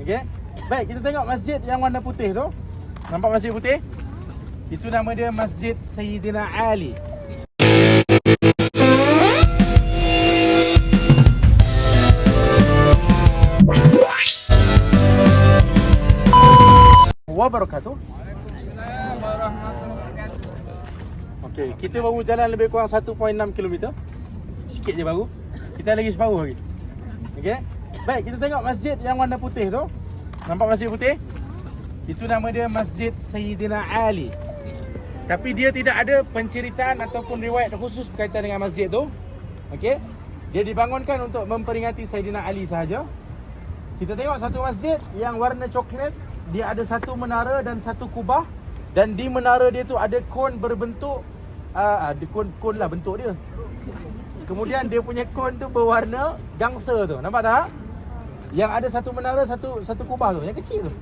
Okey. Baik, kita tengok masjid yang warna putih tu. Nampak masjid putih? Itu nama dia Masjid Sayyidina Ali. Wabarakatuh. Okey, kita baru jalan lebih kurang 1.6 km. Sikit je baru. Kita lagi separuh lagi. Okey. Baik, kita tengok masjid yang warna putih tu. Nampak masjid putih? Itu nama dia Masjid Sayyidina Ali. Tapi dia tidak ada penceritaan ataupun riwayat khusus berkaitan dengan masjid tu. Okey. Dia dibangunkan untuk memperingati Sayyidina Ali sahaja. Kita tengok satu masjid yang warna coklat. Dia ada satu menara dan satu kubah. Dan di menara dia tu ada kon berbentuk ada kon lah bentuk dia. Kemudian dia punya kon tu berwarna gangsa tu. Nampak tak? Yang ada satu menara, satu kubah tu. Yang kecil tu.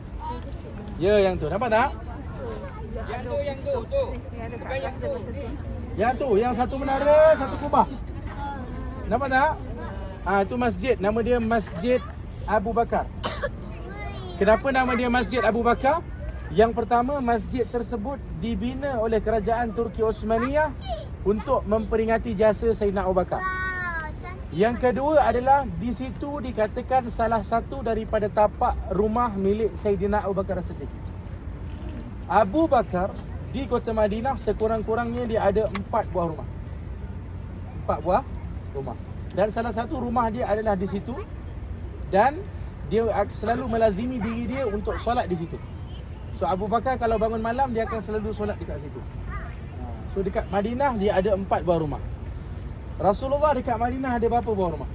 Ya, yang tu. Nampak tak? Yang tu. Bukan yang tu. Yang tu, yang satu menara, satu kubah. Nampak tak? Itu masjid. Nama dia Masjid Abu Bakar. Kenapa nama dia Masjid Abu Bakar? Yang pertama, masjid tersebut dibina oleh kerajaan Turki Osmaniyah untuk memperingati jasa Sayyidina Abu Bakar. Yang kedua adalah di situ dikatakan salah satu daripada tapak rumah milik Sayyidina Abu Bakar As-Siddiq. Abu Bakar di kota Madinah sekurang-kurangnya dia ada 4 buah rumah. 4 buah rumah. Dan salah satu rumah dia adalah di situ. Dan dia selalu melazimi diri dia untuk solat di situ. So Abu Bakar kalau bangun malam dia akan selalu solat dekat situ. So dekat Madinah dia ada 4 buah rumah. Rasulullah dekat Madinah ada berapa buah rumah?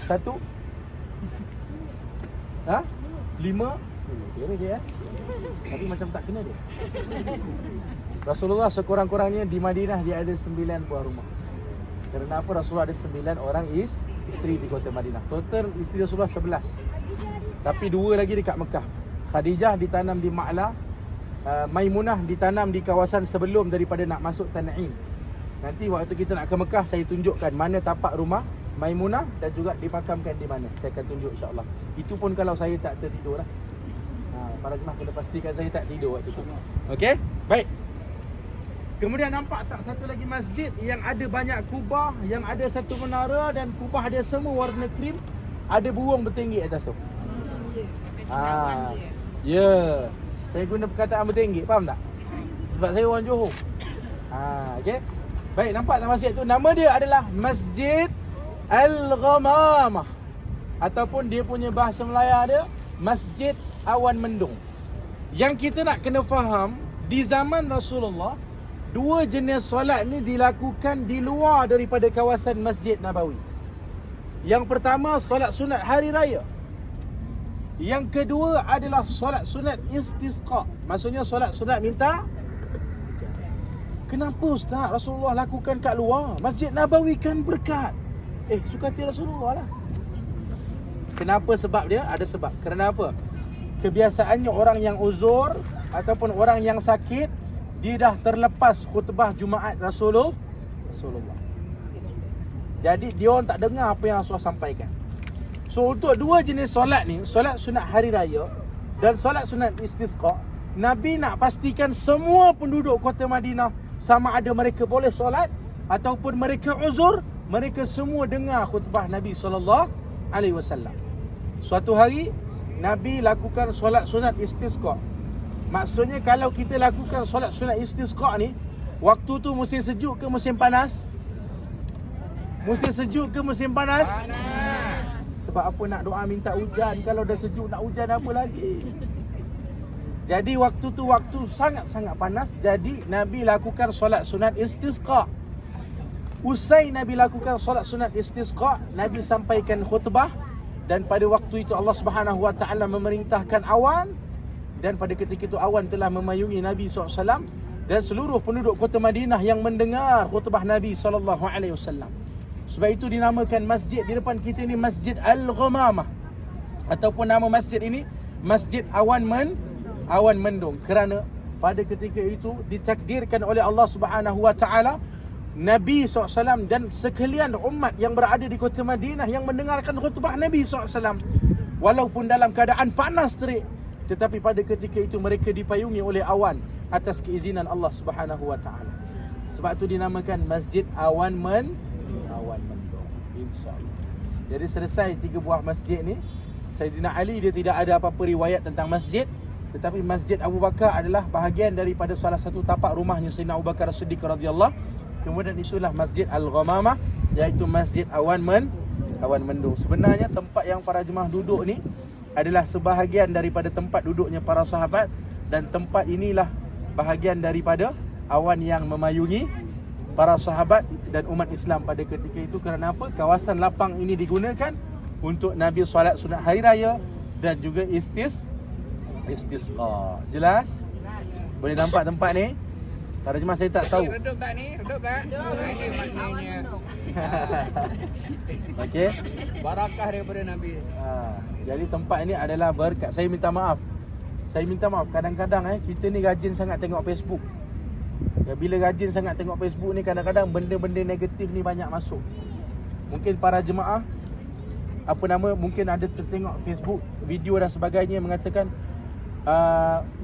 1? 5? Kira dia. Tapi macam tak kena dia. Rasulullah sekurang-kurangnya di Madinah dia ada 9 buah rumah. Kerana apa? Rasulullah ada 9 orang isteri di kota Madinah. Total isteri Rasulullah 11. Tapi 2 lagi dekat Mekah. Khadijah ditanam di Ma'la, Maimunah ditanam di kawasan sebelum daripada nak masuk Tan'im. Nanti waktu kita nak ke Mekah, saya tunjukkan mana tapak rumah Maimunah dan juga dimakamkan di mana. Saya akan tunjuk insya-Allah. Itu pun kalau saya tak tertidur lah. Para jemaah kena pastikan saya tak tidur waktu tu. Okey? Baik. Kemudian nampak tak satu lagi masjid yang ada banyak kubah, yang ada satu menara dan kubah dia semua warna krim, ada burung bertinggi atas tu. Ya. Saya guna perkataan bertinggi, faham tak? Sebab saya orang Johor. Okey. Baik, nampak tak masjid tu? Nama dia adalah Masjid Al-Ghamamah. Ataupun dia punya bahasa Melayu dia Masjid Awan Mendung. Yang kita nak kena faham, di zaman Rasulullah, 2 jenis solat ni dilakukan di luar daripada kawasan Masjid Nabawi. Yang pertama, solat sunat hari raya. Yang kedua adalah solat sunat istisqa. Maksudnya solat sunat minta. Kenapa Ustaz Rasulullah lakukan kat luar? Masjid Nabawi kan berkat. Suka hati Rasulullah lah. Kenapa sebab dia? Ada sebab. Kerana apa? Kebiasaannya orang yang uzur ataupun orang yang sakit, dia dah terlepas khutbah Jumaat Rasulullah. Jadi dia orang tak dengar apa yang Rasulullah sampaikan. So untuk 2 jenis solat ni, solat sunat hari raya dan solat sunat istisqa, Nabi nak pastikan semua penduduk kota Madinah, sama ada mereka boleh solat ataupun mereka uzur, mereka semua dengar khutbah Nabi SAW. Suatu hari Nabi lakukan solat sunat istisqa. Maksudnya kalau kita lakukan solat sunat istisqa ni, waktu tu musim sejuk ke musim panas? Musim sejuk ke musim panas? Sebab apa nak doa minta hujan? Kalau dah sejuk nak hujan apa lagi? Jadi waktu tu waktu sangat-sangat panas. Jadi Nabi lakukan solat sunat istisqa. Usai Nabi lakukan solat sunat istisqa, Nabi sampaikan khutbah. Dan pada waktu itu Allah Subhanahu Wa Taala memerintahkan awan. Dan pada ketika itu awan telah memayungi Nabi SAW. Dan seluruh penduduk kota Madinah yang mendengar khutbah Nabi SAW. Sebab itu dinamakan masjid di depan kita ini Masjid Al-Ghamamah. Ataupun nama masjid ini Masjid Awan Mendung. Kerana pada ketika itu ditakdirkan oleh Allah Subhanahu Wa Taala, Nabi SAW dan sekalian umat yang berada di kota Madinah yang mendengarkan khutbah Nabi SAW, walaupun dalam keadaan panas terik, tetapi pada ketika itu mereka dipayungi oleh awan atas keizinan Allah Subhanahu wa taala. Sebab tu dinamakan Masjid Awan Mendung. Insya-Allah. Jadi selesai 3 buah masjid ni, Sayyidina Ali dia tidak ada apa-apa riwayat tentang masjid, tetapi Masjid Abu Bakar adalah bahagian daripada salah satu tapak rumahnya Sayyidina Abu Bakar As-Siddiq radhiyallahu. Kemudian itulah Masjid Al-Ghamamah, iaitu Masjid Awan Mendung. Sebenarnya tempat yang para jemaah duduk ni adalah sebahagian daripada tempat duduknya para sahabat, dan tempat inilah bahagian daripada awan yang memayungi para sahabat dan umat Islam pada ketika itu. Kerana apa? Kawasan lapang ini digunakan untuk Nabi solat sunat hari raya dan juga istisqa. Jelas? Boleh nampak tempat ni? Para jemaah saya tak tahu. Redup tak ni? Redup tak? Ini maknanya Okey. barakah daripada Nabi. Jadi tempat ini adalah berkat. Saya minta maaf kadang-kadang kita ni rajin sangat tengok Facebook. Ya, bila rajin sangat tengok Facebook ni, kadang-kadang benda-benda negatif ni banyak masuk. Mungkin para jemaah mungkin ada tertengok Facebook video dan sebagainya mengatakan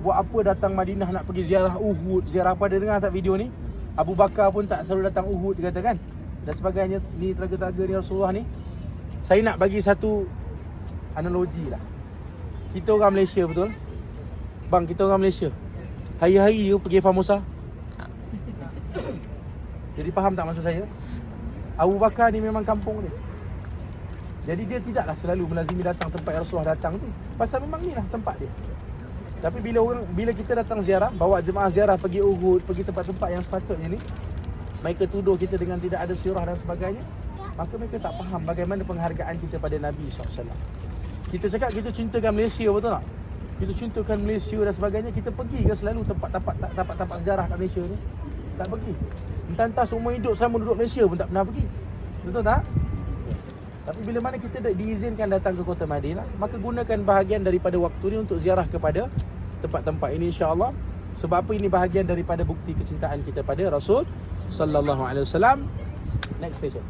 buat apa datang Madinah nak pergi ziarah Uhud, ziarah apa. Dia dengar tak video ni? Abu Bakar pun tak selalu datang Uhud, dia kata kan, dan sebagainya. Ni telaga-telaga ni Rasulullah ni. Saya nak bagi satu analogi lah. Kita orang Malaysia, betul? Bang, kita orang Malaysia hari-hari you pergi Formosa. Jadi faham tak maksud saya? Abu Bakar ni memang kampung dia. Jadi dia tidaklah selalu melazimi datang tempat yang Rasulullah datang tu, pasal memang ni lah tempat dia. Tapi bila kita datang ziarah, bawa jemaah ziarah pergi Uhud, pergi tempat-tempat yang sepatutnya ni, mereka tuduh kita dengan tidak ada sirah dan sebagainya, maka mereka tak faham bagaimana penghargaan kita pada Nabi SAW. Kita cakap kita cintakan Malaysia, betul tak? Kita cintakan Malaysia dan sebagainya, kita pergi ke selalu tempat-tempat sejarah kat Malaysia ni? Tak pergi. Entah-entah seumur hidup selama duduk Malaysia pun tak pernah pergi. Betul tak? Tapi bila mana kita diizinkan datang ke kota Madinah, maka gunakan bahagian daripada waktu ni untuk ziarah kepada tempat-tempat ini, insya-Allah. Sebab apa? Ini bahagian daripada bukti kecintaan kita pada Rasul sallallahu alaihi wasallam. Next station.